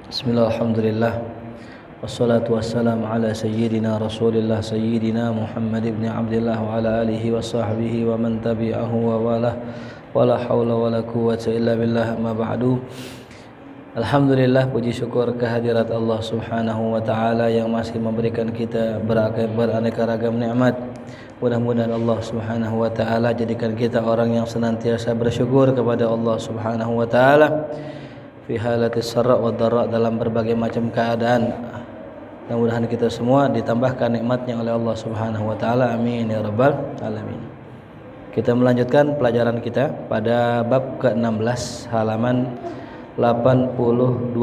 Bismillah, alhamdulillah, wassalatu wassalamu ala sayyidina rasulillah sayyidina Muhammad ibn Abdillah wa ala alihi wa sahbihi wa man tabi'ahu wa wala wala hawla wala quwwata illa billah, amma ba'du. Alhamdulillah, puji syukur kehadirat Allah subhanahu wa ta'ala yang masih memberikan kita beraneka ragam nikmat. Mudah-mudahan Allah subhanahu wa ta'ala jadikan kita orang yang senantiasa bersyukur kepada Allah subhanahu wa ta'ala fi halatis sarra wa dharra, dalam berbagai macam keadaan. Mudah-mudahan kita semua ditambahkan nikmatnya oleh Allah Subhanahu wa taala. Amin ya rabbal alamin. Kita melanjutkan pelajaran kita pada bab ke-16 halaman 82.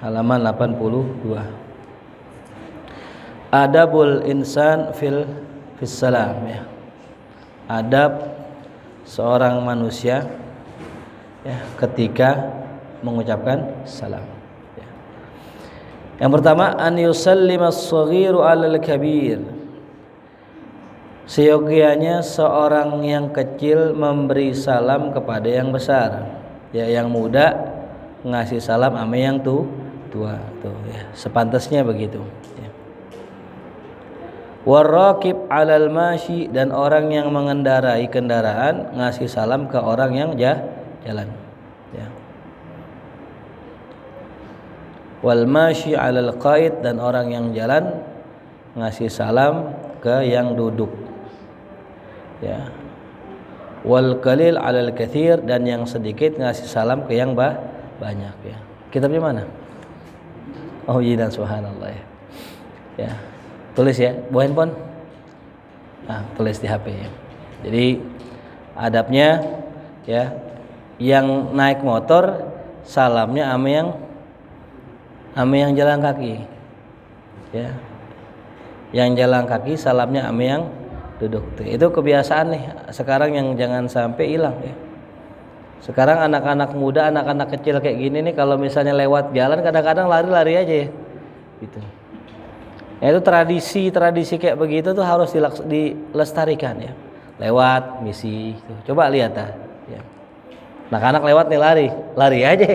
Halaman 82. Adabul insan fis salam, ya. Adab seorang manusia, ya, ketika mengucapkan salam, ya. Yang pertama, an yusallima as-saghiru 'alal kabir. Seyogianya seorang yang kecil memberi salam kepada yang besar, ya, yang muda ngasih salam sama yang tua, tuh, ya, sepantasnya begitu, ya. Warraqib 'alal mashi, dan orang yang mengendarai kendaraan ngasih salam ke orang yang jalan, ya. Wal mashi 'alal qaid, dan orang yang jalan ngasih salam ke yang duduk, ya. Wal qalil 'alal katsir, dan yang sedikit ngasih salam ke yang banyak, ya. Kitabnya mana? Oh iya, dan subhanallah, ya. Ya. Tulis ya, bawa handphone. Tulis di HP, ya. Jadi adabnya, ya, yang naik motor salamnya sama yang jalan kaki, ya. Yang jalan kaki salamnya sama yang duduk. Itu kebiasaan nih sekarang yang jangan sampai hilang, ya. Sekarang anak-anak muda, anak-anak kecil kayak gini nih, kalau misalnya lewat jalan kadang-kadang lari-lari aja, ya, gitu. Ya, itu tradisi kayak begitu tuh harus dilestarikan, ya. Lewat misi, tuh. Coba lihat dah, ya. Anak-anak lewat nih lari aja,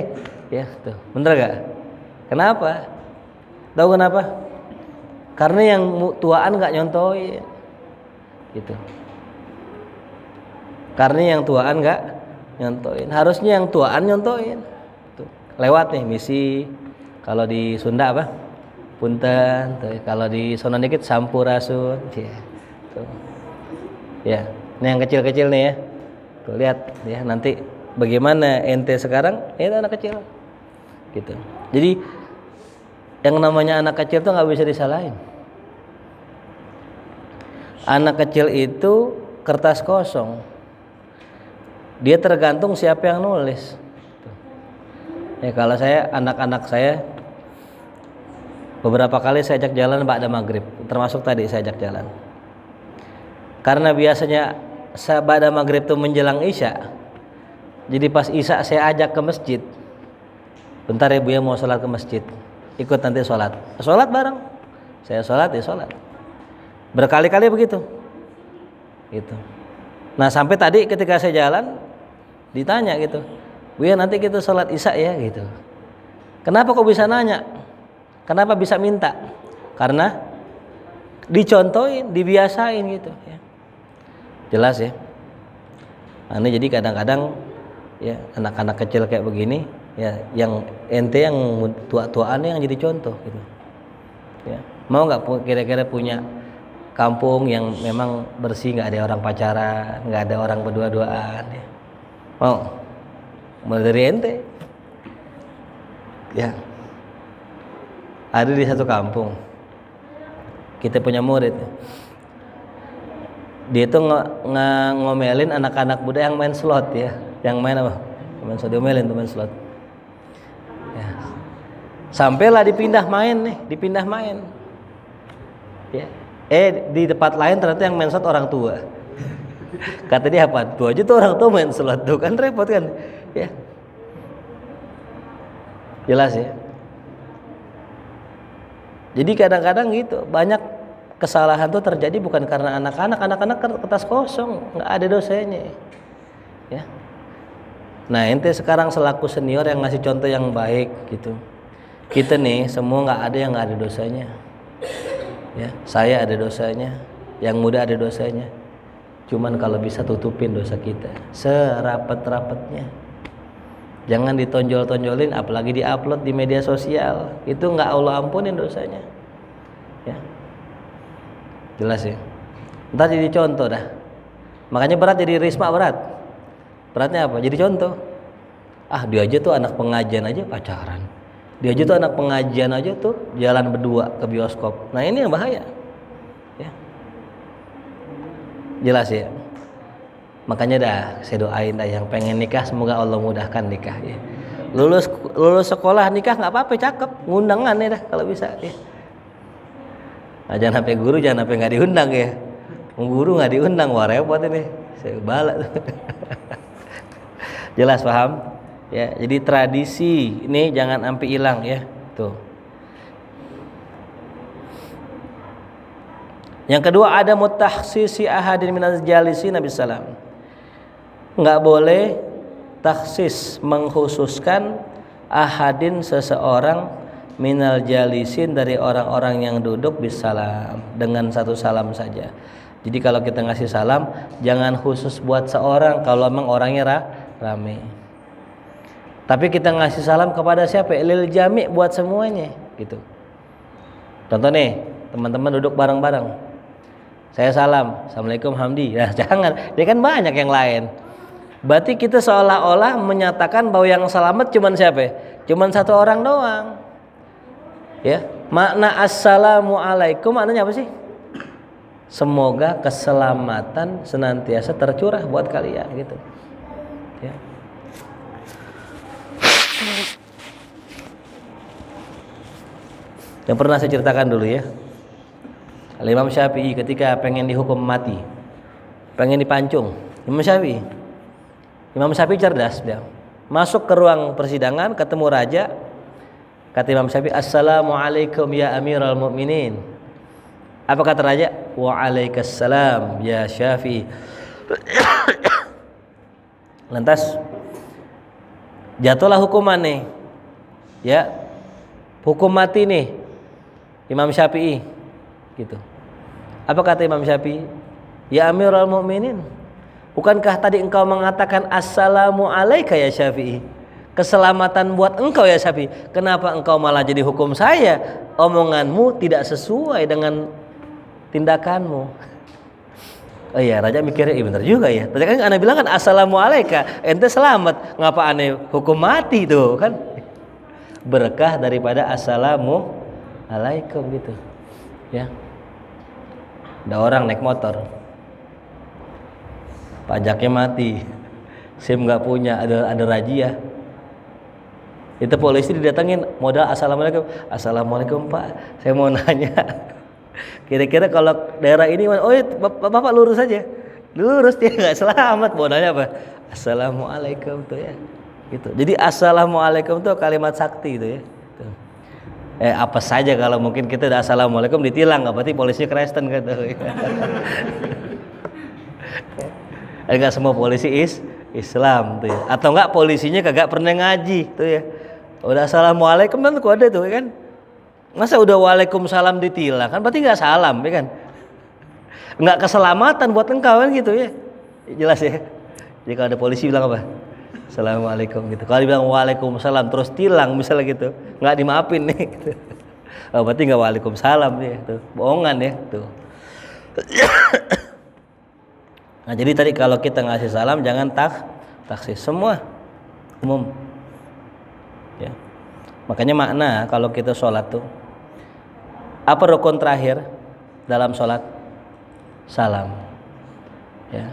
ya, tuh. Bener gak? Kenapa? Tahu kenapa? Karena yang tuaan nggak nyontoin, gitu. Karena yang tuaan nggak nyontoin. Harusnya yang tuaan nyontoin. Tuh. Lewat nih misi. Kalau di Sunda apa? Punten. Tuh. Kalau di sono dikit sampurasun. Ya. Tuh. Ya. Ini yang kecil-kecil nih, ya. Tuh, lihat, ya, nanti bagaimana ente sekarang? Itu anak kecil, gitu. Jadi yang namanya anak kecil tuh nggak bisa disalahin. Anak kecil itu kertas kosong. Dia tergantung siapa yang nulis. Ya, kalau saya, anak-anak saya beberapa kali saya ajak jalan ba'da maghrib, termasuk tadi saya ajak jalan. Karena biasanya ba'da maghrib tuh menjelang isya. Jadi pas isya saya ajak ke masjid. Bentar ya Bu, ya, mau sholat ke masjid. Ikut nanti sholat bareng. Saya sholat, dia sholat. Berkali-kali begitu, gitu. Nah, sampai tadi ketika saya jalan ditanya gitu, Bu, ya, nanti kita sholat isya, ya, gitu. Kenapa kok bisa nanya? Kenapa bisa minta? Karena dicontohin, dibiasain, gitu, ya. Jelas, ya. Nah, ini jadi kadang-kadang, ya, anak-anak kecil kayak begini, ya, yang ente yang tua-tuaan yang jadi contoh, gitu, ya. Mau nggak kira-kira punya kampung yang memang bersih, nggak ada orang pacaran, nggak ada orang berdua-duaan, ya? Mau dari ente, ya. Ada di satu kampung kita punya murid, ya. Dia tuh ngomelin anak-anak muda yang main slot, ya. Yang main apa? Main slot, diomelin tuh main slot. Sampailah dipindah main, ya. Di tempat lain ternyata yang main slot orang tua. Kata dia, apa? Tuh aja tuh orang tua main slot, tuh kan repot kan, ya. Jelas, ya. Jadi kadang-kadang gitu, banyak kesalahan tuh terjadi bukan karena anak-anak kertas kosong, nggak ada dosanya, ya. Nah, ente sekarang selaku senior yang ngasih contoh yang baik gitu. Kita nih semua nggak ada yang nggak ada dosanya. Ya, saya ada dosanya, yang muda ada dosanya. Cuman kalau bisa tutupin dosa kita serapat-rapatnya. Jangan ditonjol-tonjolin, apalagi diupload di media sosial. Itu nggak Allah ampunin dosanya. Ya, jelas ya. Ntar jadi contoh dah. Makanya berat jadi Risma berat. Beratnya apa? Jadi contoh. Dia aja tuh anak pengajian aja pacaran. Dia aja tuh anak pengajian aja tuh jalan berdua ke bioskop. Nah ini yang bahaya. Ya. Jelas ya. Makanya dah saya doain dah yang pengen nikah semoga Allah mudahkan nikah ya. Lulus sekolah nikah nggak apa-apa, cakep, ngundangan ya dah kalau bisa ya. Nah, jangan sampai guru, jangan sampai nggak diundang ya. Guru nggak diundang, wah repot ini. Saya balak. Jelas paham? Ya, jadi tradisi ini jangan sampai hilang ya. Tuh. Yang kedua ada mutakhsisi ahadin minaz jalisin Nabi sallam. Enggak boleh takhsis mengkhususkan ahadin seseorang minal jalisin dari orang-orang yang duduk bisalam dengan satu salam saja. Jadi kalau kita ngasih salam jangan khusus buat seorang kalau memang orangnya rame. Tapi kita ngasih salam kepada siapa? Lil jami' buat semuanya gitu. Contoh nih, teman-teman duduk bareng-bareng. Saya salam, Assalamualaikum Hamdi. Nah, jangan, dia kan banyak yang lain. Berarti kita seolah-olah menyatakan bahwa yang selamat cuman siapa? Cuman satu orang doang. Ya, makna assalamualaikum maknanya apa sih? Semoga keselamatan senantiasa tercurah buat kalian gitu. Ya. Yang pernah saya ceritakan dulu ya. Imam Syafi'i ketika pengen dihukum mati, pengen dipancung. Imam Syafi'i cerdas dia. Masuk ke ruang persidangan, ketemu raja. Kata Imam Syafi'i, "Assalamualaikum ya Amirul Mukminin." Apa kata raja? "Waalaikumsalam ya Syafi'i." Lantas jatuhlah hukuman nih. Ya. Hukum mati nih. Imam Syafi'i gitu. Apa kata Imam Syafi'i? "Ya Amirul Mukminin, bukankah tadi engkau mengatakan assalamu alayka ya Syafi'i? Keselamatan buat engkau ya Syafi'i. Kenapa engkau malah jadi hukum saya? Omonganmu tidak sesuai dengan tindakanmu." Oh iya, raja mikirnya, iya benar juga ya. Tadi kan ana bilang kan assalamu alayka, ente selamat. Ngapa aneh hukum mati tuh kan? Berkah daripada assalamu alaikum gitu. Ya. Ada orang naik motor. Pajaknya mati. SIM enggak punya, ada razia. Itu polisi didatengin, modal assalamualaikum. Assalamualaikum Pak, saya mau nanya. Kira-kira kalau daerah ini, oh ya, Bapak lurus aja. Lurus dia enggak selamat, modalnya apa? Assalamualaikum tuh ya. Gitu. Jadi assalamualaikum itu kalimat sakti itu ya. Tuh. Apa saja kalau mungkin kita udah assalamualaikum ditilang, nggak berarti polisinya Kristen gitu. Enggak semua polisi Islam tuh ya. Atau enggak polisinya kagak pernah ngaji tuh ya. Udah assalamualaikum kan kode tuh ya kan. Masa udah waalaikumsalam ditilang kan berarti enggak salam ya kan. Enggak keselamatan buat engkau kan gitu ya. Jelas ya. Jadi kalau ada polisi bilang apa? Assalamualaikum gitu. Kalau dibilang waalaikumsalam terus tilang misalnya gitu, nggak dimaafin nih. Gitu. Oh, berarti nggak waalaikumsalam nih, tuh bohongan ya tuh. Nah jadi tadi kalau kita ngasih salam jangan taksis semua umum. Ya. Makanya makna kalau kita sholat tuh apa rukun terakhir dalam sholat? Salam. Ya.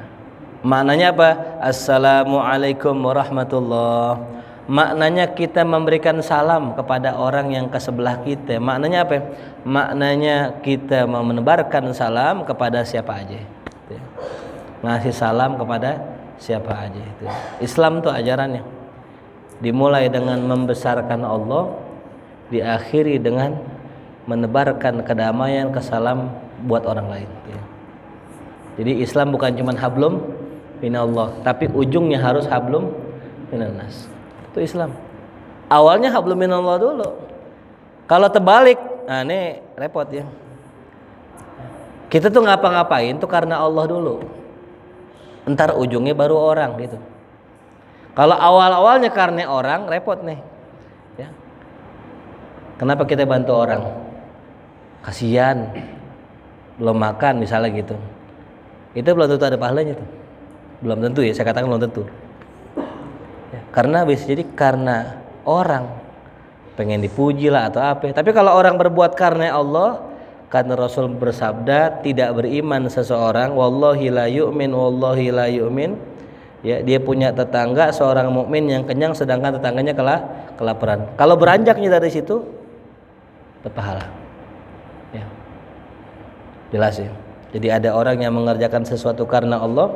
Maknanya apa? Assalamualaikum warahmatullah. Maknanya kita memberikan salam kepada orang yang ke sebelah kita. Maknanya apa? Maknanya kita menebarkan salam kepada siapa aja. Ngasih salam kepada siapa aja itu. Islam tuh ajarannya dimulai dengan membesarkan Allah, diakhiri dengan menebarkan kedamaian, kesalam buat orang lain. Jadi Islam bukan cuma hablum minallah, tapi ujungnya harus hablum minan nas. Itu Islam. Awalnya hablum minallah dulu. Kalau terbalik, nah ini repot ya. Kita tuh ngapa-ngapain tuh karena Allah dulu. Entar ujungnya baru orang gitu. Kalau awal-awalnya karena orang, repot nih. Ya. Kenapa kita bantu orang? Kasihan, belum makan misalnya gitu. Itu belum tentu ada pahalanya tuh. Belum tentu ya, saya katakan belum tentu. Ya, karena bisa jadi karena orang pengen dipuji lah atau apa. Tapi kalau orang berbuat karena Allah, karena Rasul bersabda, tidak beriman seseorang wallahi la yu'min wallahi la yu'min. Ya, dia punya tetangga seorang mukmin yang kenyang sedangkan tetangganya kelaparan. Kalau beranjaknya dari situ berpahala. Ya. Jelas ya. Jadi ada orang yang mengerjakan sesuatu karena Allah,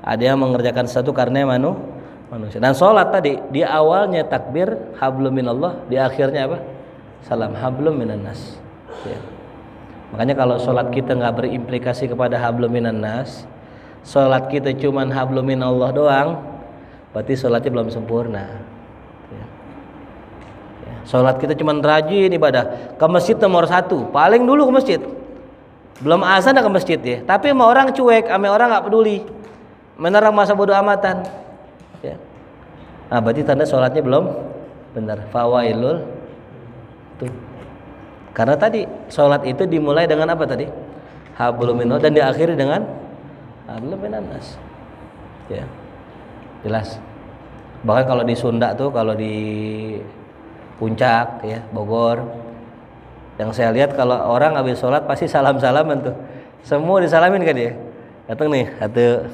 ada yang mengerjakan sesuatu karena manusia. Dan sholat tadi di awalnya takbir hablum minallah, di akhirnya apa? Salam hablum minan nas. Ya. Makanya kalau sholat kita nggak berimplikasi kepada hablum minan nas, sholat kita cuman hablum minallah doang, berarti sholatnya belum sempurna. Ya. Ya. Sholat kita cuman rajin ibadah, ke masjid nomor 1, paling dulu ke masjid. Belum azan ke masjid ya, tapi sama orang cuek, sama orang nggak peduli, menerang masa bodoh amatan. Ya. Nah, berarti tanda sholatnya belum benar. Fawailul tuh. Karena tadi sholat itu dimulai dengan apa tadi? Hablum minallah dan diakhiri dengan hablum minan nas. Ya. Jelas. Bahkan kalau di Sunda tuh, kalau di Puncak ya, Bogor, yang saya lihat kalau orang habis sholat pasti salam-salaman tuh. Semua disalamin kan dia. Datang nih, satu,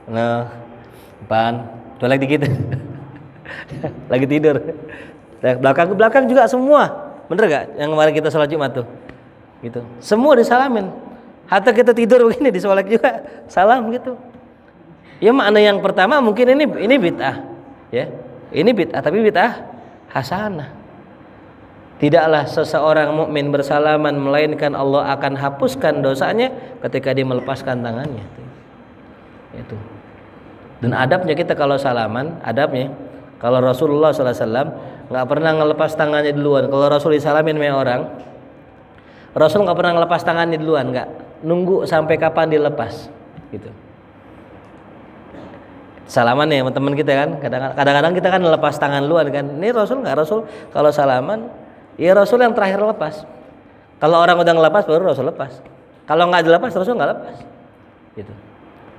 nah, depan, tuh lagi dikit. Lagi tidur. Belakang juga semua. Bener gak? Yang kemarin kita sholat Jumat tuh. Gitu. Semua disalamin. Hatta kita tidur begini di sholat juga salam gitu. Ya makna yang pertama mungkin ini bid'ah. Ya. Ini bid'ah tapi bid'ah hasanah. Tidaklah seseorang mukmin bersalaman melainkan Allah akan hapuskan dosanya ketika dia melepaskan tangannya. Itu. Dan adabnya kita kalau salaman, adabnya kalau Rasulullah SAW nggak pernah ngelepas tangannya duluan. Kalau Rasul disalamin sama orang, Rasul nggak pernah ngelepas tangannya duluan, nggak. Nunggu sampai kapan dilepas, gitu. Salaman ya sama teman kita kan, kadang-kadang kita kan lepas tangan duluan kan. Ini Rasul nggak, Rasul kalau salaman ya Rasul yang terakhir lepas. Kalau orang udah ngelepas baru Rasul lepas. Kalau nggak dilepas Rasul nggak lepas. Gitu.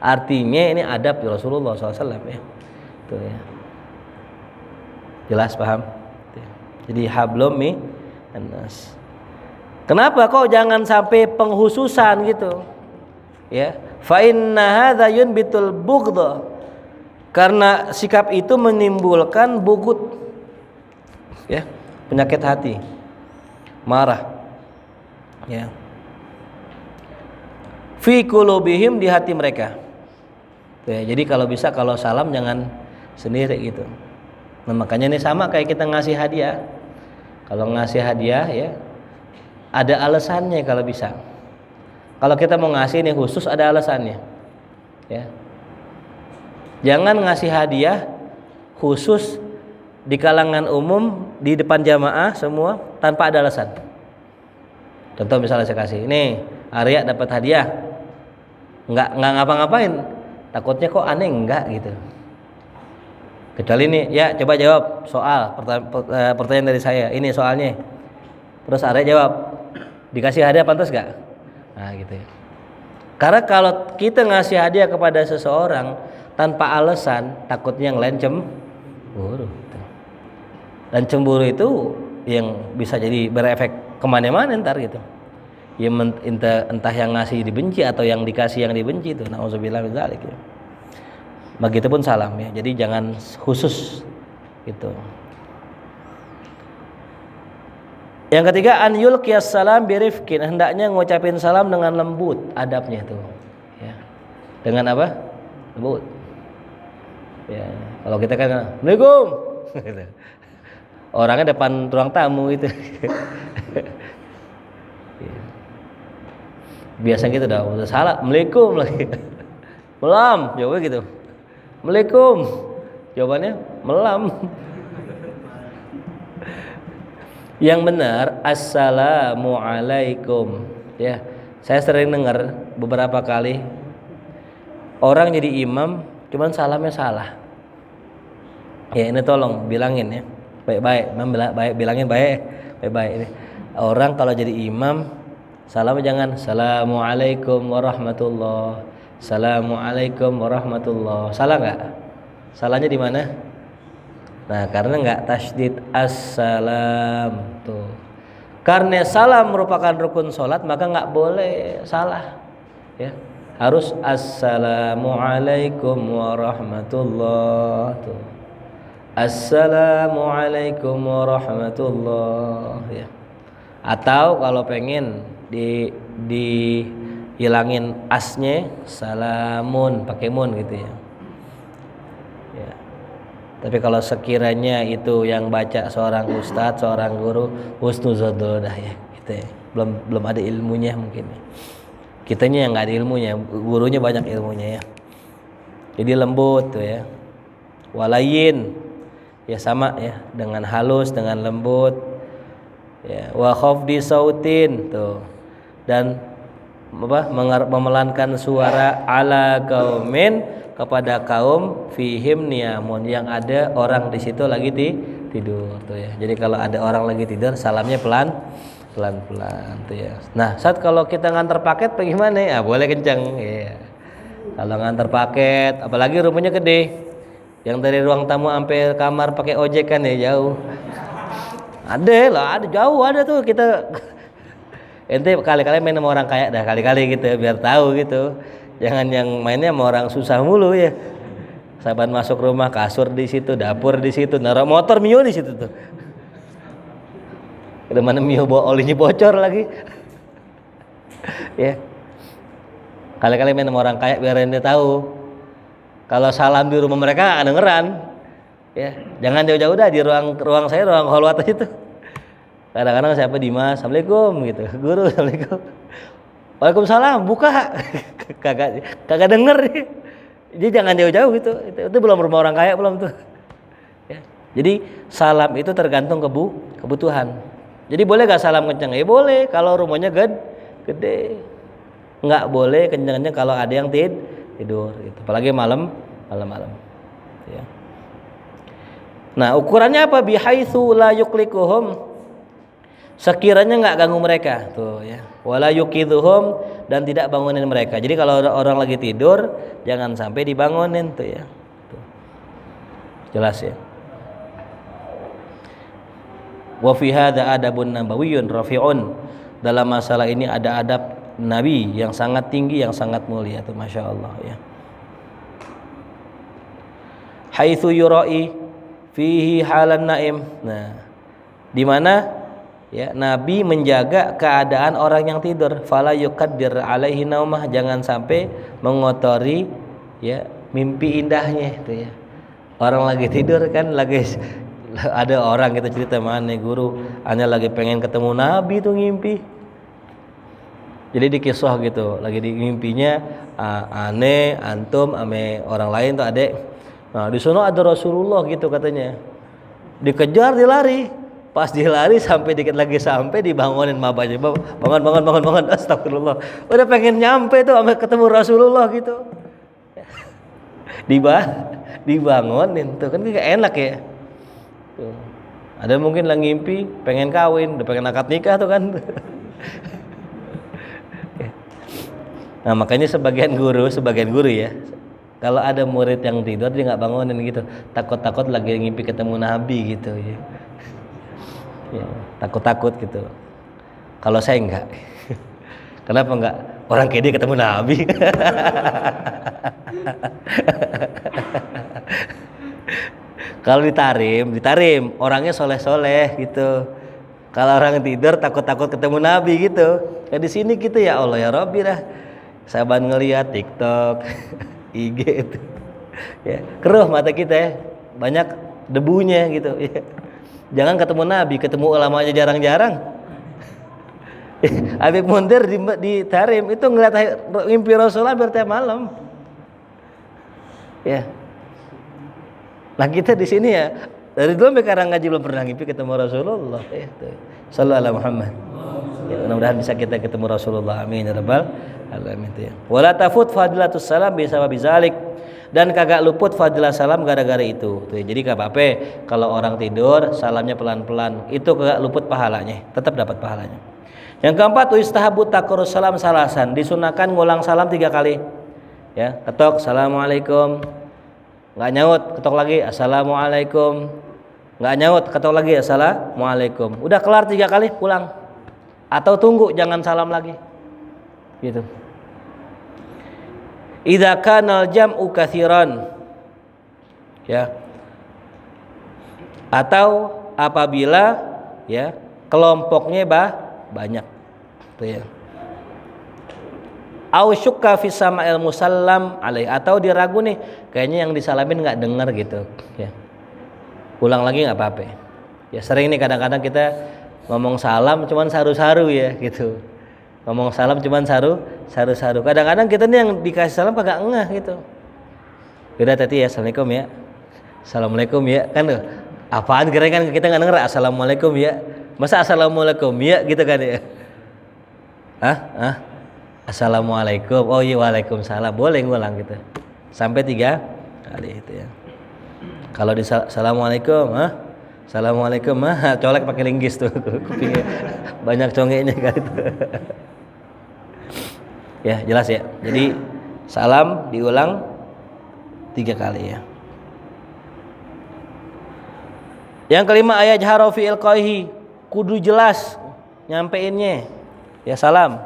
Artinya ini adab Rasulullah SAW ya. Tuh ya. Jelas paham? Jadi hablum minas. Kenapa kok jangan sampai penghususan gitu? Ya. Fa inna hadza yunbitul bughdha. Karena sikap itu menimbulkan bugut. Ya. Penyakit hati, marah, ya. Fi qulubihim, di hati mereka. Ya, jadi kalau bisa kalau salam jangan sendiri gitu. Nah, makanya ini sama kayak kita ngasih hadiah. Kalau ngasih hadiah ya ada alasannya kalau bisa. Kalau kita mau ngasih ini khusus ada alasannya. Ya. Jangan ngasih hadiah khusus di kalangan umum di depan jamaah semua tanpa ada alasan. Contoh misalnya saya kasih, nih Arya dapat hadiah, nggak ngapa-ngapain, takutnya kok aneh enggak gitu. Kecuali nih, ya coba jawab soal pertanyaan dari saya, ini soalnya. Terus Arya jawab, dikasih hadiah pantas nggak? Nah gitu ya. Karena kalau kita ngasih hadiah kepada seseorang tanpa alasan, takutnya yang lain cemburu. Dan cemburu itu yang bisa jadi berefek kemana-mana ntar gitu. Ya entah yang ngasih dibenci atau yang dikasih yang dibenci itu. Nauzubillah min dzalik ya. Begitupun salam ya. Jadi jangan khusus gitu. Yang ketiga, an yulqiyas salam birifqin, hendaknya ngucapin salam dengan lembut, adabnya tuh. Ya. Dengan apa? Lembut. Ya, kalau kita kan Assalamualaikum gitu. Orangnya depan ruang tamu itu. Biasa gitu dah, salah, Assalamualaikum lagi. Belum, jawabnya gitu. Assalamualaikum. Jawabannya melam. Yang benar assalamualaikum. Ya, saya sering dengar beberapa kali orang jadi imam cuman salamnya salah. Ya ini tolong bilangin ya. Baik-baik, baik bilangin baik-baik ini. Orang kalau jadi imam salamnya jangan assalamualaikum warahmatullah. Assalamualaikum warahmatullah. Salah nggak? Salahnya di mana? Nah, karena nggak tasydid assalam tuh. Karena salam merupakan rukun sholat, maka nggak boleh salah. Ya, harus assalamualaikum warahmatullah tuh. Assalamualaikum warahmatullah. Ya. Atau kalau pengen dihilangin asnya, salamun pakai mun gitu ya. Ya. Tapi kalau sekiranya itu yang baca seorang ustadz, seorang guru, husnuzon dah ya, gitu ya. Belum ada ilmunya mungkin. Kitanya yang nggak ada ilmunya, gurunya banyak ilmunya ya. Jadi lembut tuh ya. Walayin ya sama ya, dengan halus, dengan lembut. Ya, wa khafdi sautin tuh. Dan memelankan suara ala qaumin kepada kaum fihim niyamun, yang ada orang di situ lagi tidur tuh ya. Jadi kalau ada orang lagi tidur salamnya pelan tuh ya. Nah, saat kalau kita ngantar paket bagaimana ya? Boleh kencang ya. Kalau ngantar paket apalagi rumahnya gede, yang dari ruang tamu sampai kamar pakai ojek kan ya jauh. Ada jauh ada tuh kita. Ente kali-kali main sama orang kaya dah, kali-kali gitu biar tahu gitu. Jangan yang mainnya sama orang susah mulu ya. Saban masuk rumah kasur di situ, dapur di situ, naruh motor mio di situ tuh. Udah mana mio olinya bocor lagi. Ya. Kali-kali main sama orang kaya biar ente tahu. Kalau salam di rumah mereka kedengeran. Ya, jangan jauh-jauh dah di ruang saya, ruang kholwat aja tuh. Kadang-kadang siapa Dimas, assalamualaikum gitu. Guru, assalamualaikum. Waalaikumsalam, buka. kagak denger. Jadi jangan jauh-jauh gitu. Itu belum rumah orang kaya belum tuh. Ya. Jadi salam itu tergantung kebutuhan. Jadi boleh gak salam kencang? Ya boleh kalau rumahnya gede. Nggak boleh kencang-kencang kalau ada yang tidur gitu. Apalagi malam. Ya. Nah, ukurannya apa? Bihaitsu la yuklikuhum, sekiranya nggak ganggu mereka tuh ya, wala yukidhuhum, dan tidak bangunin mereka. Jadi kalau orang lagi tidur jangan sampai dibangunin tuh ya. Tuh. Jelas ya. Wa fi hadza adabun nabawiyyun rafi'un, dalam masalah ini ada adab Nabi yang sangat tinggi, yang sangat mulia tuh, masya Allah ya. Haitsu yura'i fihi halan naim. Nah, di mana ya Nabi menjaga keadaan orang yang tidur, fala yuqaddir alaihi naumah, jangan sampai mengotori ya mimpi indahnya itu ya. Orang lagi tidur kan, lagi ada orang kita cerita mana guru hanya lagi pengen ketemu Nabi tuh ngimpi. Jadi dikisah gitu, lagi di mimpinya aneh antum ame orang lain tuh adek. Nah, di sana ada Rasulullah gitu katanya. Dikejar dilari. Pas dilari sampai dikit lagi sampai dibangunin mabanya. Bangun. Astagfirullah. Udah pengen nyampe tuh sampai ketemu Rasulullah gitu. Dibangunin tuh kan kayak enak ya. Tuh. Ada mungkin lagi ngimpi pengen kawin, udah pengen akad nikah tuh kan. Nah, makanya sebagian guru ya. Kalau ada murid yang tidur dia nggak bangunin gitu. Takut lagi ngimpi ketemu Nabi gitu ya. Ya, takut gitu. Kalau saya enggak. Kenapa enggak? Orang kayak dia ketemu Nabi. Kalau ditarim, orangnya soleh gitu. Kalau orang tidur takut ketemu Nabi gitu. Ya di sini gitu ya Allah ya Rabbi dah. Saban ngelihat TikTok, IG itu. Ya, keruh mata kita ya. Banyak debunya gitu ya. Jangan ketemu Nabi, ketemu ulama aja jarang-jarang. Habib Mundir di Tarim itu ngeliat mimpi Rasulullah tiap malam. Ya. Nah kita di sini ya dari dulu sampai sekarang ngaji belum pernah ngimpi ketemu Rasulullah. Sallallahu alaihi Muhammad. Ya, mudah-mudahan bisa kita ketemu Rasulullah. Amin ya rabbal alamin. Ya. Wala tafut fadilatus salam bisa bizalik. Dan kagak luput fadilah salam gara-gara itu. Tuh, jadi gak apa-apa kalau orang tidur salamnya pelan-pelan, itu kagak luput pahalanya, tetap dapat pahalanya. Yang keempat, istahabu takrus salam salasan, disunahkan ngulang salam 3 kali. Ya, ketok assalamualaikum, nggak nyaut, ketok lagi assalamualaikum, nggak nyaut, ketok lagi assalamualaikum. Udah kelar 3 kali pulang, atau tunggu jangan salam lagi, gitu. Idza kana al-jam'u katsiran, ya, atau apabila ya kelompoknya banyak, tuh ya. Au syukka fi sama'il musallam alaih, atau diragu nih kayaknya yang disalamin nggak dengar gitu, ya. Ulang lagi nggak apa-apa. Ya sering nih kadang-kadang kita ngomong salam cuman saru-saru ya gitu. Ngomong salam cuman saru-saru. Kadang-kadang kita nih yang dikasih salam kagak ngeh gitu. Udah tadi ya assalamualaikum ya. Assalamualaikum ya kan tuh. Apaan kira kan kita nggak denger assalamualaikum ya. Masa assalamualaikum ya gitu kan ya. Assalamualaikum. Oh iya waalaikumsalam. Boleh ngulang gitu. Sampai 3 kali itu ya. Kalau di assalamualaikum, assalamualaikum, colek pakai linggis tuh, kupingnya banyak congeknya kan itu. Ya jelas ya. Jadi salam diulang 3 kali ya. Yang kelima, ayat jahara fi ilqaihi, kudu jelas nyampeinnya. Ya salam.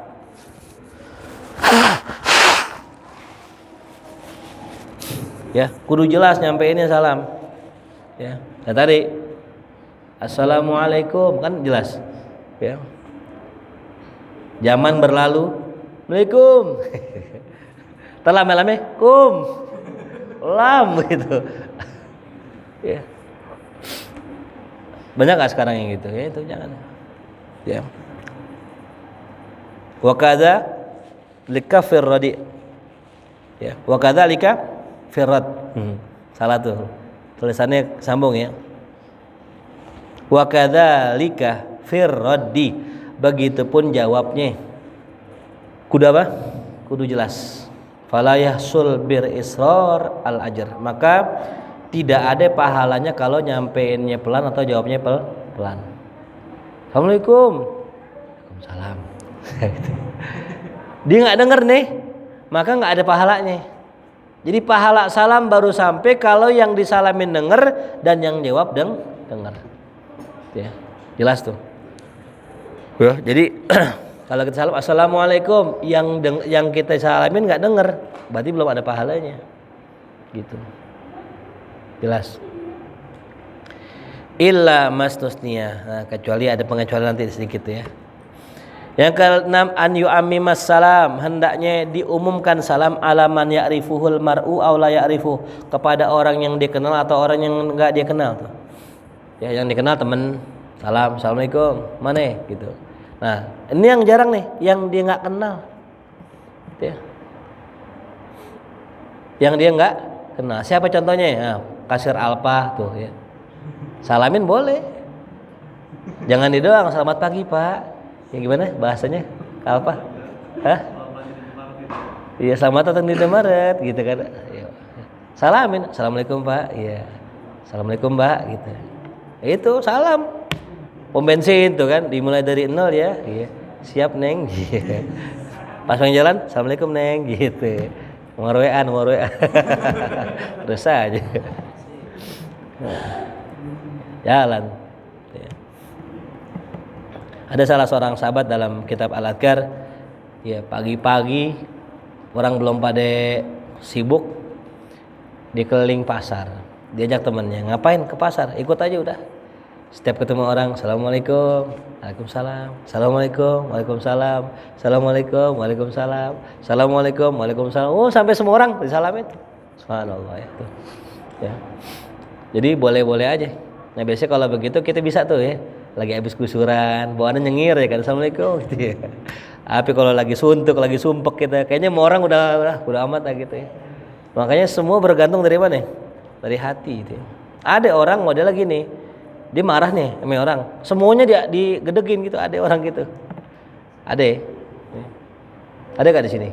Ya kudu jelas nyampeinnya salam. Ya. Nah tadi assalamualaikum kan jelas. Ya. Zaman berlalu. Assalamualaikum. Terlame-lame lam gitu. Ya. Banyak gak sekarang yang gitu? Ya itu jangan. Ya. Wa kadza likafir radi. Ya, wa kadza lika firrad. Salah tuh. Tulisannya sambung ya. Wa kadza lika firradi. Begitupun jawabnya. Kudu apa? Kudu jelas. Fala yahsul bir israr al ajr. Maka tidak ada pahalanya kalau nyampeinnya pelan atau jawabnya pelan. Assalamualaikum. Waalaikumsalam. Dia nggak denger nih, maka nggak ada pahalanya. Jadi pahala salam baru sampai kalau yang disalamin denger dan yang jawab denger. Ya, jelas tuh. Ya, jadi kalau kita salam assalamualaikum, yang kita salamin nggak denger, berarti belum ada pahalanya, gitu. Jelas. Illa mastusnia, nah, kecuali ada pengecualian nanti sedikit ya. Yang keenam, an yu'ammimas salam, hendaknya diumumkan salam alaman ya'rifuhul mar'u aw la ya'rifuh, kepada orang yang dikenal atau orang yang enggak dia kenal tuh. Ya, yang dikenal teman salam, assalamualaikum, mana gitu. Nah, ini yang jarang nih, yang dia enggak kenal. Ya. Yang dia enggak kenal. Siapa contohnya? Nah, kasir Alfa tuh ya. Salamin boleh. Jangan didoang selamat pagi, Pak. Ya gimana bahasanya? Alfa? Hah? Iya, selamat datang di Indomaret gitu kan. Ya. Salamin, assalamualaikum Pak. Iya. Assalamualaikum Mbak gitu. Itu salam. Pom bensin tuh kan dimulai dari 0 ya. Iya. Siap Neng. Iya. Pas jalan, assalamualaikum Neng gitu. Nomor WA. Terus aja. Jalan. Ada salah seorang sahabat dalam kitab Al-Adhkar, ya pagi-pagi orang belum pada sibuk, di keliling pasar, diajak temannya, ngapain ke pasar? Ikut aja udah. Setiap ketemu orang, assalamualaikum, waalaikumsalam, assalamualaikum, waalaikumsalam, assalamualaikum, waalaikumsalam, assalamualaikum, waalaikumsalam. Oh sampai semua orang disalamin. Subhanallah ya tuh. Ya. Jadi boleh-boleh aja. Nah biasanya kalau begitu kita bisa tuh ya. Lagi habis kusuran, bawaannya nyengir ya kan, assalamualaikum gitu ya. Tapi kalau lagi suntuk, lagi sumpek kita, kayaknya mau orang udah amat lah gitu ya. Makanya semua bergantung dari mana? Dari hati gitu ya. Ada orang model gini, dia marah nih sama orang, semuanya dia digedegin gitu, ada orang gitu. Ada. Ada gak di sini?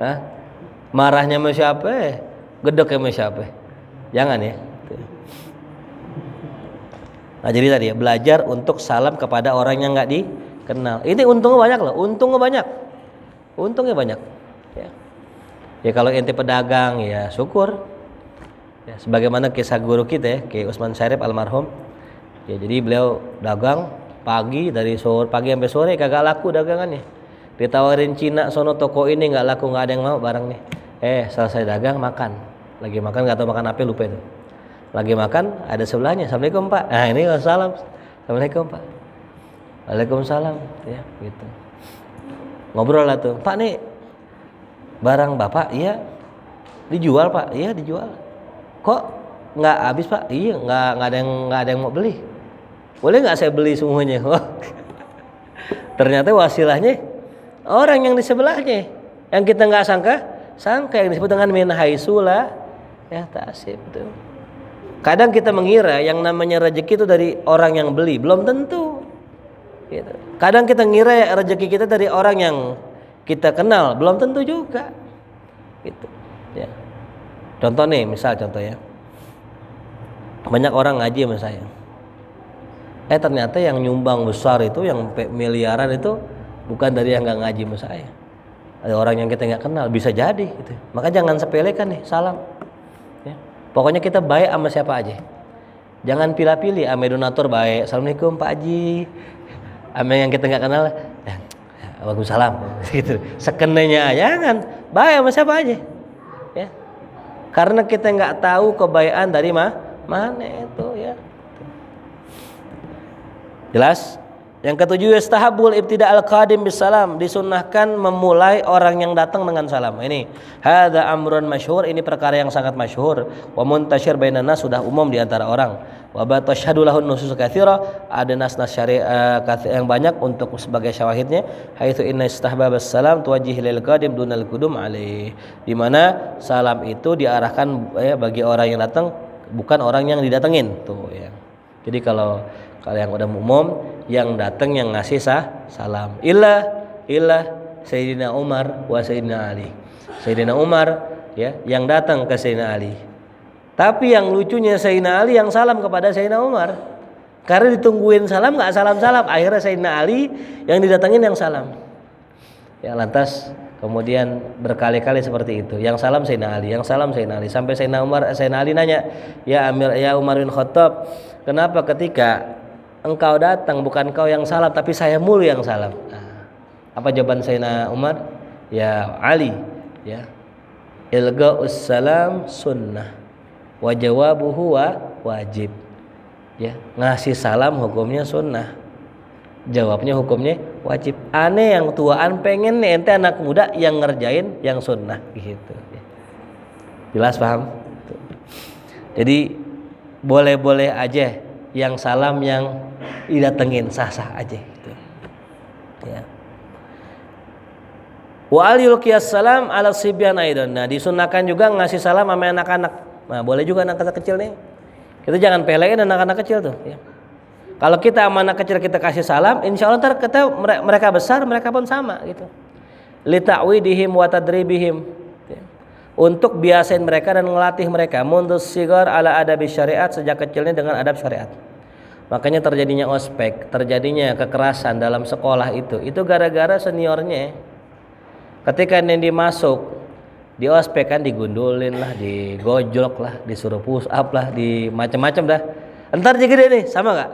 Hah? Marahnya sama siapa? Gedek sama siapa? Jangan ya. Nah, jadi tadi ya, belajar untuk salam kepada orang yang nggak dikenal. Ini untungnya banyak loh, untungnya banyak. Ya, ya kalau ente pedagang ya syukur. Ya, sebagaimana kisah guru kita ya, Ki Usman Syarif almarhum. Ya, jadi beliau dagang pagi dari sore pagi sampai sore kagak laku dagangannya. Ditawarin Cina sono toko ini nggak laku, nggak ada yang mau barang nih. Selesai dagang makan, lagi makan nggak tahu makan apa lupa itu. Lagi makan ada sebelahnya, assalamualaikum Pak. Nah ini salam, assalamualaikum Pak. Waalaikumsalam, ya gitu. Ngobrol lah tuh, Pak nih barang Bapak, iya dijual Pak, iya dijual. Kok nggak habis Pak? Iya nggak ada yang mau beli. Boleh nggak saya beli semuanya? Ternyata wasilahnya orang yang di sebelahnya, yang kita nggak sangka yang disebut dengan min haitsula ya tasib tuh. Kadang kita mengira yang namanya rezeki itu dari orang yang beli, belum tentu. Gitu. Kadang kita ngira rezeki kita dari orang yang kita kenal, belum tentu juga. Gitu. Ya. Contoh nih, contoh ya. Banyak orang ngaji sama saya. Ternyata yang nyumbang besar itu, yang miliaran itu bukan dari yang nggak ngaji sama saya. Ada orang yang kita nggak kenal, bisa jadi. Gitu. Maka jangan sepelekan nih salam. Ya. Pokoknya kita baik sama siapa aja. Jangan pilih-pilih, ame donatur baik, assalamualaikum Pak Haji. Ame yang kita nggak kenal, waalaikumsalam. Gitu. Sekenanya jangan baik sama siapa aja. Ya. Karena kita nggak tahu kebaikan dari mana itu ya. Jelas? Yang ketujuh, istahabul ibtida al-qadim bisalam, disunnahkan memulai orang yang datang dengan salam. Ini hadza amrun masyhur, ini perkara yang sangat masyhur. Wa muntashir bainan nas, sudah umum di antara orang. Wa batashhadu lahun nusus katsira, ada nas-nas syariah yang banyak untuk sebagai syawahidnya. Haitsu inna istihbabas salam tuwajjih lil qadim dunal qudum alaih. Di mana salam itu diarahkan bagi orang yang datang, bukan orang yang didatengin tuh ya. Jadi kalau yang udah umum, yang datang yang ngasih salam. Illa Sayyidina Umar wa Sayyidina Ali. Sayyidina Umar ya yang datang ke Sayyidina Ali. Tapi yang lucunya Sayyidina Ali yang salam kepada Sayyidina Umar. Karena ditungguin salam enggak salam-salam, akhirnya Sayyidina Ali yang didatangin yang salam. Ya lantas kemudian berkali-kali seperti itu. Yang salam Sayyidina Ali, yang salam Sayyidina Ali. Sampai Sayyidina Ali nanya, "Ya Umar bin Khattab, kenapa ketika engkau datang bukan kau yang salam tapi saya mulu yang salam?" Nah, apa jawaban Sayyidina Umar? Ya Ali, ya. Ilga'us salam sunnah wa jawabuhu wajib. Ya, ngasih salam hukumnya sunnah. Jawabnya hukumnya wajib. Aneh yang tuaan pengen nih ente anak muda yang ngerjain yang sunnah gitu. Jelas paham? Jadi boleh-boleh aja yang salam yang didatengin sah-sah aja gitu. Ya. Wa aliyulqiyas salam ala sibyan aidan. Nah, disunahkan juga ngasih salam sama anak-anak. Nah, boleh juga anak-anak kecil nih. Kita jangan pelein anak-anak kecil tuh, ya. Kalau kita sama anak kecil kita kasih salam, insya Allah ntar mereka besar, mereka pun sama gitu. Li ta'widihim wa tadribihim. Ya. Untuk biasain mereka dan ngelatih mereka mundus sigar ala adabi syariat, sejak kecilnya dengan adab syariat. Makanya terjadinya ospek, terjadinya kekerasan dalam sekolah itu gara-gara seniornya. Ketika Nendi masuk di ospek kan digundulin lah, digojlok lah, disuruh push up lah, di macam-macam dah. Entar dia gede nih, sama nggak?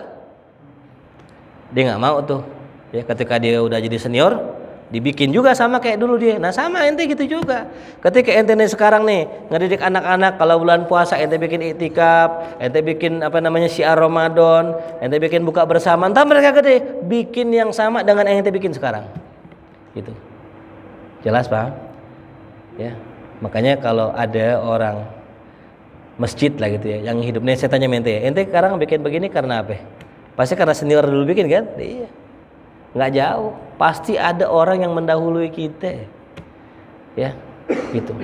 Dia nggak mau tuh. Ya ketika dia udah jadi senior, dibikin juga sama kayak dulu dia. Nah sama ente gitu juga. Ketika ente nih sekarang nih ngedidik anak-anak, kalau bulan puasa ente bikin iktikaf, ente bikin syiar Ramadan, ente bikin buka bersama, entar mereka gede bikin yang sama dengan yang ente bikin sekarang. Gitu. Jelas paham? Ya. Makanya kalau ada orang masjid lah gitu ya, yang hidupnya saya tanya ente sekarang bikin begini karena apa? Pasti karena senior dulu bikin kan? Iya. Nggak jauh, pasti ada orang yang mendahului kita. Ya, gitu.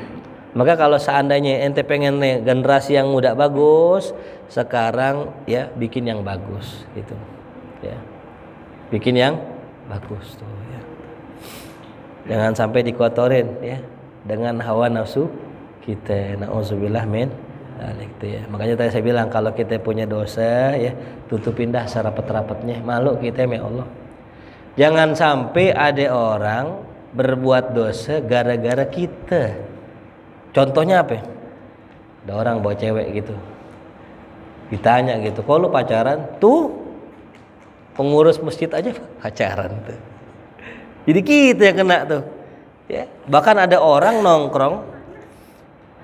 Maka kalau seandainya ente pengen generasi yang muda bagus, sekarang ya bikin yang bagus gitu. Ya. Bikin yang bagus tuh ya. Jangan sampai dikotorin ya dengan hawa nafsu kita. Nauzubillah min dzalik ya. Makanya tadi saya bilang kalau kita punya dosa ya, tutupin dah serapet-rapetnya. Malu kita ya Allah. Jangan sampai ada orang berbuat dosa gara-gara kita. Contohnya apa? Ada orang bawa cewek gitu. Ditanya gitu, "Kok lu pacaran?" Tuh pengurus masjid aja pacaran tuh. Jadi kita yang kena tuh. Ya, bahkan ada orang nongkrong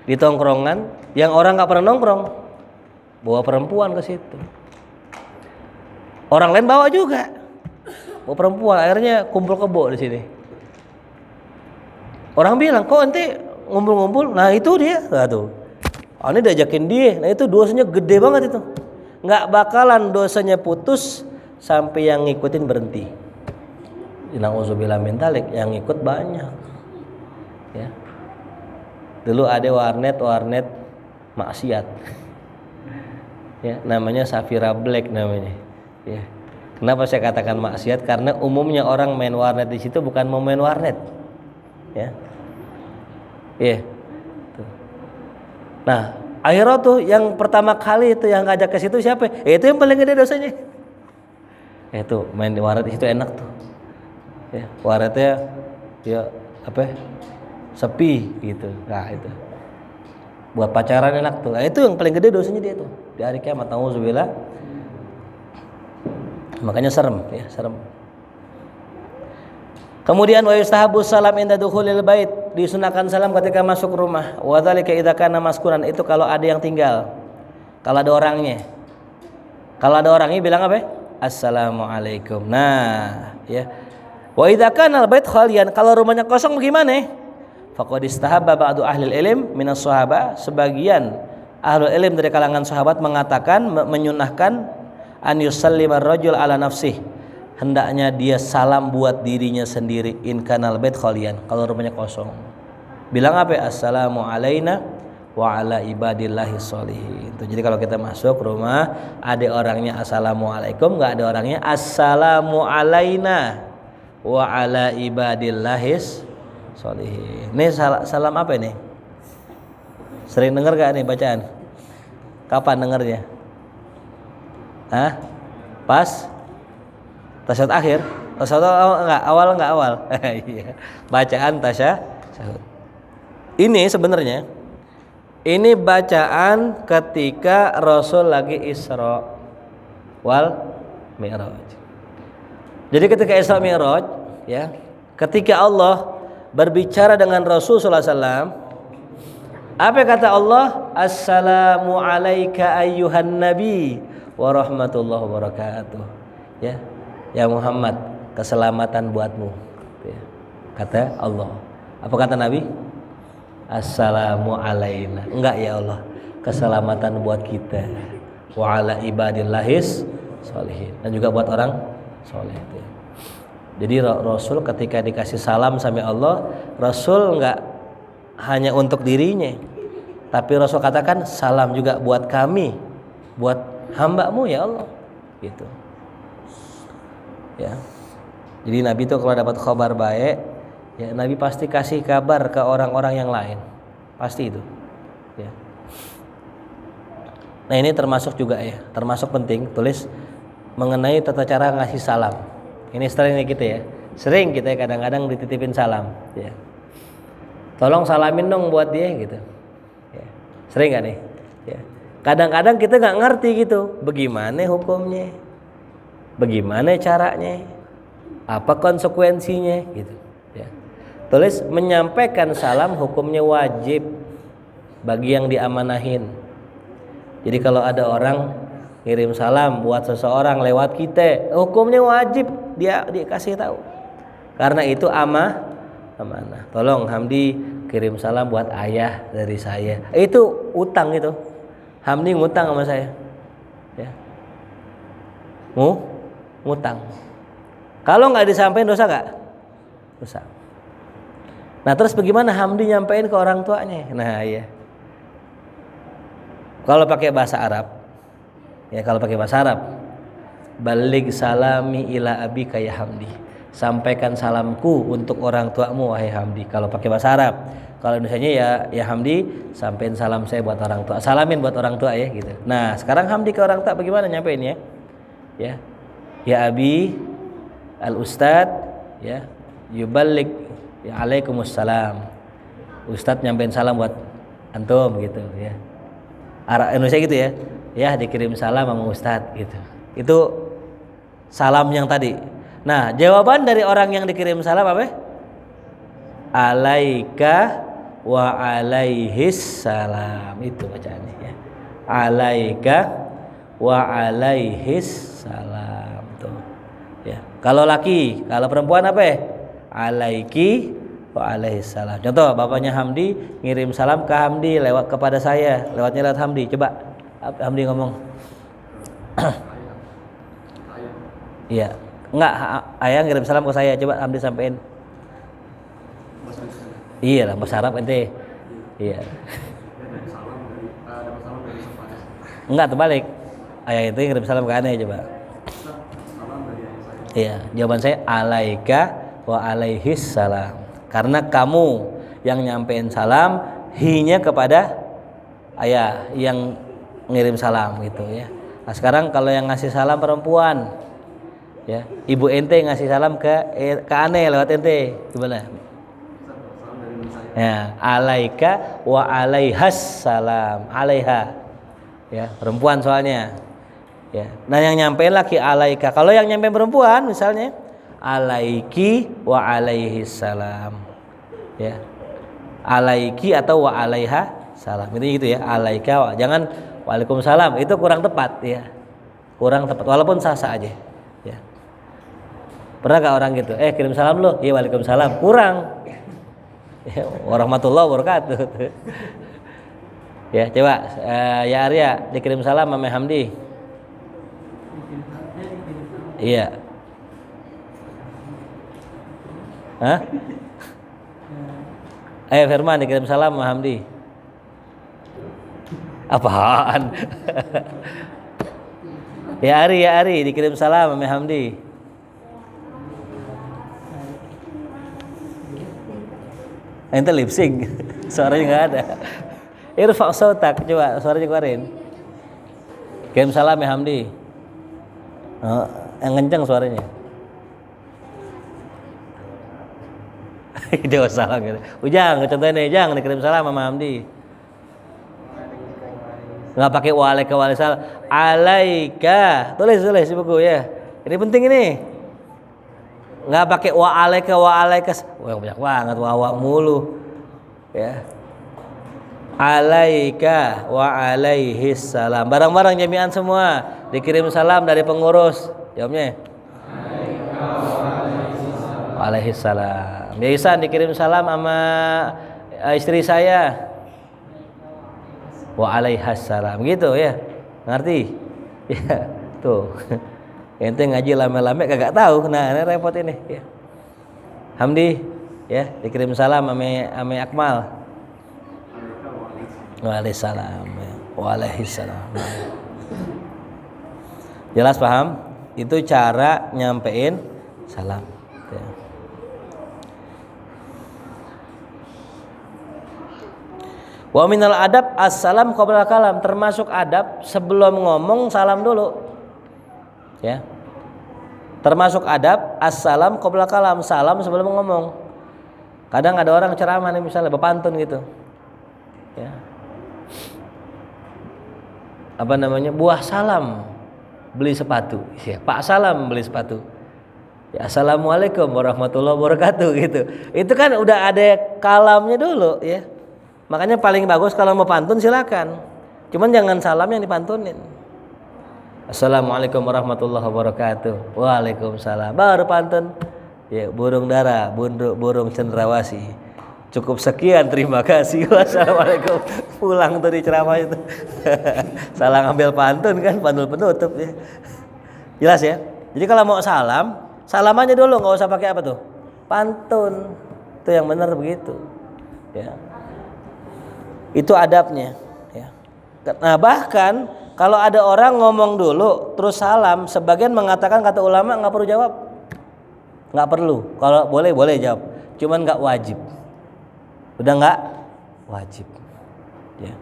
di tongkrongan yang orang nggak pernah nongkrong, bawa perempuan ke situ. Orang lain bawa juga, bawa perempuan. Akhirnya kumpul kebo di sini. Orang bilang, "Kok ente ngumpul-ngumpul?" Nah itu dia, tuh. Ini diajakin dia. Nah itu dosanya gede banget itu. Nggak bakalan dosanya putus sampai yang ngikutin berhenti. Nauzubillah min dzalik, yang ngikut banyak. Ya. Dulu ada warnet maksiat. Ya, namanya Safira Black namanya. Ya. Kenapa saya katakan maksiat? Karena umumnya orang main warnet di situ bukan mau main warnet. Ya. Iya. Tuh. Nah, akhirnya tuh yang pertama kali itu yang ngajak ke situ siapa? Itu yang paling gede dosanya. Itu main di warnet di situ enak tuh. Ya, warnetnya ya apa? Sepi gitu. Nah, itu. Buat pacaran enak tuh. Nah, itu yang paling gede dosanya dia tuh. Di hari kiamat, nauzubillah. Makanya serem ya, serem. Kemudian wa yustahabu salam inda dukhulil bait, disunahkan salam ketika masuk rumah. Wa dzalika idza kana maskunan, itu kalau ada yang tinggal. Kalau ada orangnya. Kalau ada orangnya bilang apa? Assalamualaikum. Nah, ya. Wa idza kana al bait khalian, kalau rumahnya kosong bagaimana? Faqad istahabba ba'du ahli ilm minas sahaba, sebagian ahli ilm dari kalangan sahabat mengatakan, menyunahkan an yusallima ar-rajul ala nafsihi, hendaknya dia salam buat dirinya sendiri in kanal bait khalian, kalau rumahnya kosong. Bilang apa? Assalamu alaina wa ala ibadillahi sholihin. Jadi kalau kita masuk rumah ada orangnya assalamualaikum, enggak ada orangnya assalamu alaina wa ala ibadillahi sholihin. Ini salam apa ini? Sering dengar gak nih bacaan? Kapan dengarnya? Hah? Pas tasyahud akhir? Tasyahud awal enggak awal? Iya. Bacaan tasyahud. Ini sebenarnya ini bacaan ketika Rasul lagi Isra wal Mi'raj. Jadi ketika Isra Mi'raj ya, ketika Allah berbicara dengan Rasul sallallahu alaihi wasallam, apa kata Allah? Assalamu alayka ayyuhan nabi wa rahmatullahi wa barakatuh. Ya. Ya Muhammad, keselamatan buatmu. Ya. Kata Allah. Apa kata Nabi? Assalamu alaina. Enggak ya Allah, keselamatan buat kita. Wa ala ibadillahis sholihin. Dan juga buat orang soleh. Ya. Jadi Rasul ketika dikasih salam sama Allah, Rasul enggak hanya untuk dirinya, tapi Rasul katakan salam juga buat kami, buat hamba-Mu ya Allah. Gitu. Ya. Jadi Nabi itu kalau dapat kabar baik, ya Nabi pasti kasih kabar ke orang-orang yang lain. Pasti itu. Ya. Nah, ini termasuk juga ya, termasuk penting tulis mengenai tata cara ngasih salam. Ini sering kita ya. Sering kita kadang-kadang dititipin salam, ya. Tolong salamin dong buat dia gitu. Ya. Sering enggak nih? Ya. Kadang-kadang kita enggak ngerti gitu, bagaimana hukumnya? Bagaimana caranya? Apa konsekuensinya gitu ya. Tulis menyampaikan salam hukumnya wajib bagi yang diamanahin. Jadi kalau ada orang ngirim salam buat seseorang lewat kita, hukumnya wajib dia dikasih tahu. Karena itu amanah. Tolong Hamdi kirim salam buat ayah dari saya. Itu utang itu. Hamdi ngutang sama saya. Ya. Ngutang. Kalau nggak disampaikan dosa nggak? Dosa. Nah terus bagaimana Hamdi nyampein ke orang tuanya? Nah ya, kalau pakai bahasa Arab, ya kalau pakai bahasa Arab, balig salami ila abika ya Hamdi, sampaikan salamku untuk orang tuamu wahai Hamdi. Kalau pakai bahasa Arab, kalau Indonesianya ya Hamdi, sampaikan salam saya buat orang tua, salamin buat orang tua ya gitu. Nah sekarang Hamdi ke orang tua bagaimana nyampein ya? Ya abi al ustad, ya yuballig ya alaikumussalam. Ustadz nyampein salam buat antum gitu ya. Arab Indonesia gitu ya. Ya dikirim salam sama ustadz gitu. Itu salam yang tadi. Nah, jawaban dari orang yang dikirim salam apa? Alaika wa alaihis salam. Itu bacaannya ya. Alaika wa alaihis salam tuh. Ya. Kalau laki, kalau perempuan apa ya? Alaiki wa alaihis salam. Contoh, bapaknya Hamdi ngirim salam ke Hamdi lewat kepada saya, lewatnya lewat Hamdi. Coba Hamdi ngomong. Iya. Enggak, ayah ngirim salam ke saya. Coba Hamdi sampein. Iya lah, bahasa Arab ente. Iya. Enggak, terbalik. Ayah itu ngirim salam ke aneh coba. Iya, jawaban saya alaika wa alaihis salam. Karena kamu yang nyampein salam hinya kepada ayah yang ngirim salam gitu ya. Nah, sekarang kalau yang ngasih salam perempuan, ya, ibu ente ngasih salam ke aneh lewat ente, gimana? Ya, alaika wa alaihas salam, alaiha. Ya, perempuan soalnya. Ya. Nah, yang nyampein laki alaika. Kalau yang nyampein perempuan misalnya alaiki wa alaihis salam. Ya. Alaiki atau wa alaiha salam. Itu gitu ya, alaika. Jangan waalaikumsalam, itu kurang tepat ya. Kurang tepat walaupun sah-sah aja. Ya. Pernah gak orang gitu? Kirim salam lu. Iya, waalaikumsalam. Kurang. Ya, warahmatullahi wabarakatuh. Ya, coba ya Arya dikirim salam sama Hamdi. Iya. Hah? Firman dikirim salam sama Hamdi. Apaan? Ya Ari dikirim salam sama Hamdi. Ente lip sync. Suaranya enggak ada. Irfa sautak, coba suaranya keluarin. Kirim salam ya Hamdi. Oh, yang kencang suaranya. Dia salah gitu. Ujang, contohnya nih, Ujang dikirim salam sama Hamdi. Enggak pakai waalaikum waalaikumsalam. Alaika. Tulis di buku ya. Ini penting ini. Enggak pakai waalaikum waalaikum. Wah, banyak banget wa mulu. Ya. Alaika wa alaihis salam. Barang-barang jami'an semua dikirim salam dari pengurus. Jawabnya. Alaihis salam. Ya Ihsan dikirim salam sama istri saya. Wa alaihas salam. Gitu ya. Ngerti? Ya, tuh. Ente ngaji lame-lame kagak tahu. Nah, ini repot ini ya. Hamdi ya, dikirim salam sama Akmal. Waalaikumsalam. Waalaikumsalam. Jelas paham? Itu cara nyampein salam. Ya. Wa minal adab assalam qabla kalam. Termasuk adab sebelum ngomong salam dulu. Ya. Termasuk adab assalam qabla kalam. Salam sebelum ngomong. Kadang ada orang ceramah nih misalnya berpantun gitu. Ya. Apa namanya, buah salam beli sepatu ya, Pak Salam beli sepatu ya, assalamualaikum warahmatullahi wabarakatuh gitu. Itu kan udah ada kalamnya dulu ya. Makanya paling bagus kalau mau pantun silakan, cuman jangan salam yang dipantunin. Assalamualaikum warahmatullahi wabarakatuh. Waalaikumsalam. Baru pantun ya, burung dara burung cendrawasih. Cukup sekian, terima kasih. Wassalamualaikum. Pulang tuh di ceramah itu. Salah ngambil pantun kan, pantun penutup ya. Jelas ya. Jadi kalau mau salam, salam aja dulu, nggak usah pakai apa tuh, pantun. Itu yang benar begitu. Ya. Itu adabnya. Ya. Nah bahkan kalau ada orang ngomong dulu terus salam, sebagian mengatakan kata ulama nggak perlu jawab, nggak perlu. Kalau boleh jawab, cuman nggak wajib. Udah nggak wajib. Ya.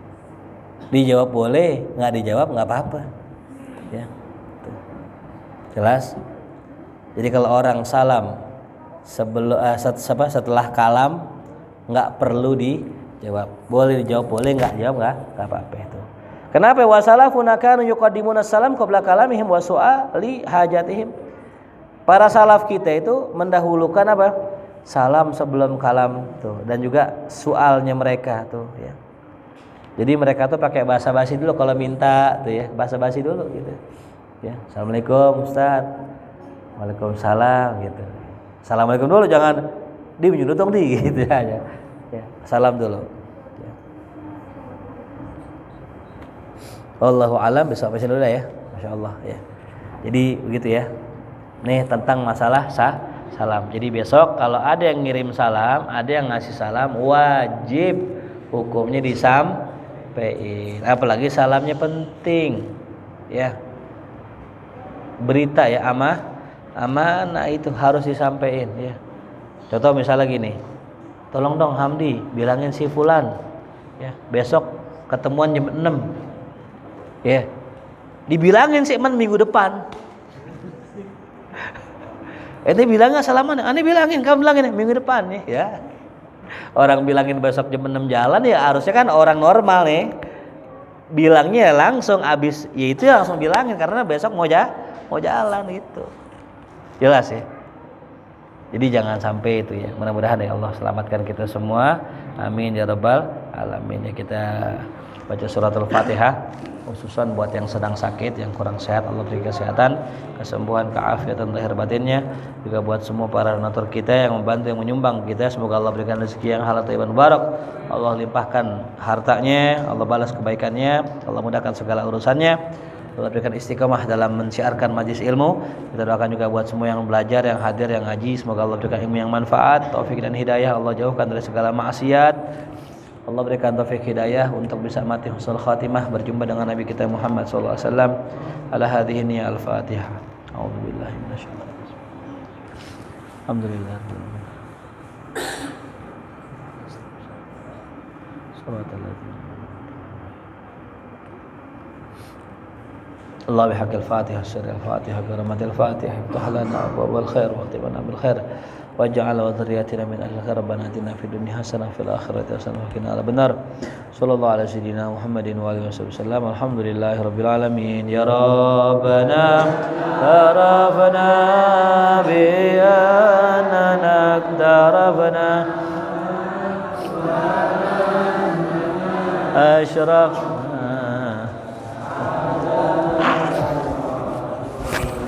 Dijawab boleh, nggak dijawab nggak apa-apa. Ya. Tuh. Jelas. Jadi kalau orang salam setelah kalam nggak perlu dijawab, boleh dijawab boleh, nggak jawab nggak apa-apa itu. Kenapa wasalafuna kanu yuqaddimuna salam qabla kalamihim wa su'ali hajatihim? Para salaf kita itu mendahulukan apa? Salam sebelum kalam tuh, dan juga soalnya mereka tuh ya. Jadi mereka tuh pakai bahasa basi dulu kalau minta tuh ya, bahasa basi dulu gitu. Ya, Assalamualaikum Ustaz. Waalaikumsalam gitu. Assalamualaikum dulu, jangan menyuruh dong gitu aja. Ya, salam dulu. Ya. Wallahu alam, besok sampai sini dulu ya. Masya Allah ya. Jadi begitu ya. Nih tentang masalah salam. Jadi besok kalau ada yang ngirim salam, ada yang ngasih salam, wajib hukumnya disampaikan. Apalagi salamnya penting. Ya. Berita ya, amanah itu harus disampaikan ya. Contoh misalnya gini, tolong dong Hamdi bilangin si fulan ya, besok ketemuan jam 6 ya. Dibilangin sih minggu depan. Ente bilangnya salaman, ane bilangin, kamu bilangin minggu depan nih ya. Orang bilangin besok jam 6 jalan ya, harusnya kan orang normal nih bilangnya langsung abis ya, itu ya langsung bilangin karena besok mau jalan gitu. Jelas ya. Jadi jangan sampai itu ya. Mudah-mudahan ya Allah selamatkan kita semua. Amin ya rabbal alamin. Ya kita baca suratul Fatihah khususan buat yang sedang sakit, yang kurang sehat, Allah beri kesehatan, kesembuhan, keafiatan lahir batinnya. Juga buat semua para donatur kita yang membantu, yang menyumbang kita, semoga Allah berikan rezeki yang halal thayyiban mubarak. Allah limpahkan hartanya, Allah balas kebaikannya, Allah mudahkan segala urusannya. Allah berikan istiqamah dalam mensiarkan majlis ilmu. Kita doakan juga buat semua yang belajar, yang hadir, yang ngaji, semoga Allah berikan ilmu yang manfaat, taufik dan hidayah. Allah jauhkan dari segala maksiat. Allah berikan taufik hidayah untuk bisa mati husnul khatimah berjumpa dengan Nabi kita Muhammad sallallahu alaihi wasallam. Ala hadhihi niyya al-Fatihah. A'udzubillahi minasyaitonir rajim. Alhamdulillah. الله بحق الفاتحة سر الفاتحة برحمة الفاتحة افتح لنا أبواب الخير واختمنا بالخير واجعل وذرياتنا من أهل الخير ربنا آتنا في الدنيا حسنة وفي الآخرة حسنة وقنا عذاب النار صلى الله على سيدنا محمد وآله وصحبه وسلم الحمد لله رب العالمين يا ربنا عرفنا بأننا اقترفنا أشرف